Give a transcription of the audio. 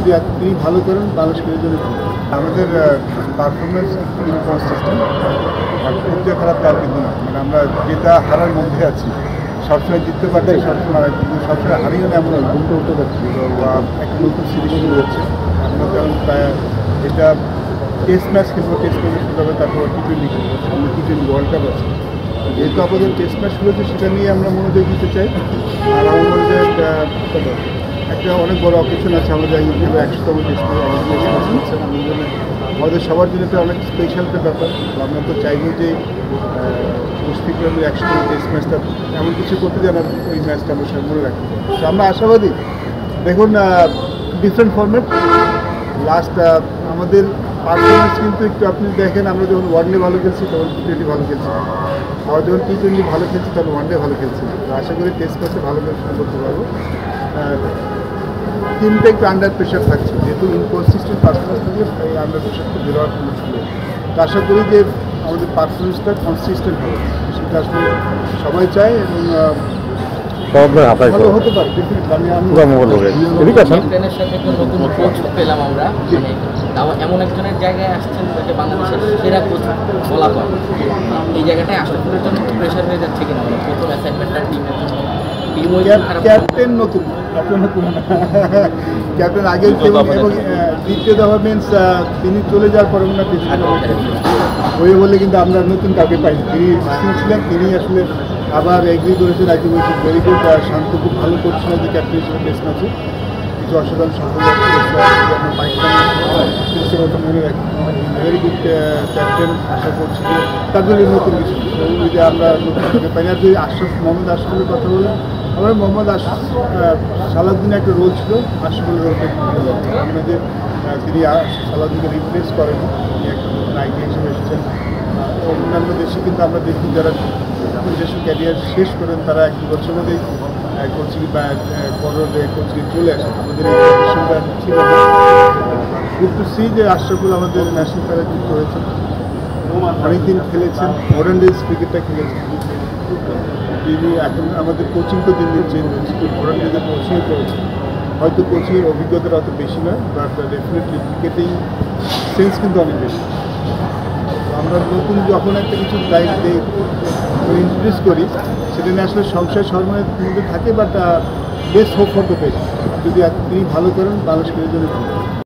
যদি তিনি ভালো করেন বাংলাদেশ ক্রিকেটের জন্য ভালো। আমাদের পারফরমেন্স একটু ইনকনসিস্টেন্ট, আর খুব যে খারাপ তার কিন্তু না, মানে আমরা যেটা হারার মধ্যে আছি, সবসময় জিততে পারছি, সবসময় কিন্তু সবসময় হারিয়ে না, আমরা ঘুমতে উঠতে পারছি। একটা নতুন সিরিজ শুরু হচ্ছে, আমরা যেমন প্রায় এটা টেস্ট ম্যাচ খেলবো, টেস্ট ম্যাচে শুরু হবে, তারপর টি-20 খেলবো, সামনে টি-20 ওয়ার্ল্ড কাপ আছে। যেহেতু আমাদের টেস্ট ম্যাচ শুরু হচ্ছে, সেটা নিয়ে আমরা মনোযোগ দিতে চাই। আর আমাদের একটা অনেক বড় অকেশন আছে, আমাদের 100তম টেস্ট ম্যাচ আমাদের সবার জন্য একটা অনেক স্পেশাল একটা ব্যাপার। আমরা তো চাইবো যে মুশফিকুর রহমানের 100তম টেস্ট ম্যাচটা এমন কিছু করতে যেন ওই ম্যাচটা আমরা সবাই মনে রাখি। তো আমরা আশাবাদী। দেখুন, ডিফারেন্ট ফর্ম্যাট লাস্ট আমাদের পারফরমেন্স কিন্তু একটু আপনি দেখেন, আমরা যখন ওয়ানডে ভালো খেলছি তখন টি-20 ভালো খেলছি, আবার যখন টি-20 ভালো খেলছি তখন ওয়ানডে ভালো খেলছি। তো আশা করি টেস্ট ম্যাচে ভালো শুরু করতে পারবো। টিমটা একটু আন্ডার প্রেশার থাকছে, যেহেতু ইনকনসিস্টেন্ট পারফরমেন্স থাকলে এই আন্ডার প্রেশারটা বেরোয়ার কোনো সুযোগ। তো আশা করি যে আমাদের পারফরমেন্সটা কনসিস্টেন্ট হবে, সেটা আসলে সবাই চায় এবং ভালো হতে পারে। ক্যাপ্টেনের সাথে একটা নতুন কোচ পেলাম আমরা, মানে তাও এমন একজনের জায়গায় আসছেন যে বাংলাদেশের সেরা কোচ বলা হয়। এই জায়গাটায় আশরাফুলের জন্য একটু প্রেশার হয়ে যাচ্ছে কিনা, মানে প্রথম অ্যাসাইনমেন্টটা টিমের জন্য। ক্যাপ্টেন নতুন ক্যাপ্টেন আগে এবং দ্বিতীয় দফা মিনস তিনি চলে যাওয়ার পরে না ওই বলে কিন্তু আমরা নতুন কাউকে পাইনি। তিনি ছিলেন, তিনি আসলে আবার এগ্রি করেছেন, আগে বলছেন ভেরি গুড। শান্ত খুব ভালো করছিল যে ক্যাপ্টেন হিসেবে টেস্ট ম্যাচে কিছু অসাধারণ সাফল্য মনে রাখি। Very good captain. আশা করছি যে তার জন্য নতুন কিছু যে আমরা নতুন কাউকে পাইনি। আর যদি মোহাম্মদ আশরাফুলের কথা বলেন, আমার মোহাম্মদ সালাউদ্দিনের একটা রোল ছিল, আশরাফুলের রোলটা আমরা যে তিনি সালাউদ্দিনকে রিপ্লেস করেন, তিনি একটা নতুন আইডিয়া হিসেবে এসেছেন। অন্যান্য দেশে কিন্তু আমরা দেখি যারা নিজস্ব ক্যারিয়ার শেষ করেন তারা 1-2 বছর মধ্যেই কোচিং বা কোচিং চলে আসে। আমাদের এই পজিশনটা ছিল না। গুড টু সি যে আশরাফুল আমাদের ন্যাশনাল খেলায় যুক্ত হয়েছেন, অনেকদিন খেলেছেন, মডার্ন ডেজ ক্রিকেটটা খেলেছেন। তিনি এখন আমাদের কোচিং তো দিন দিন চেঞ্জ হচ্ছে, মডার্ন ডেজের কোচিংয়ে করেছেন। হয়তো কোচিংয়ের অভিজ্ঞতাটা অত বেশি নয়, বাট ডেফিনেটলি ক্রিকেটিং সেন্স কিন্তু অনেক বেশি। আমরা নতুন যখন একটা কিছু দায়িত্ব ইন্ট্রোডিউস করি, সেটা নিয়ে আসলে সংশয় সর্বনের মধ্যে থাকে, but best hope for the best. যদি তিনি ভালো করেন বাংলাদেশ ক্রিকেটের জন্য ভালো।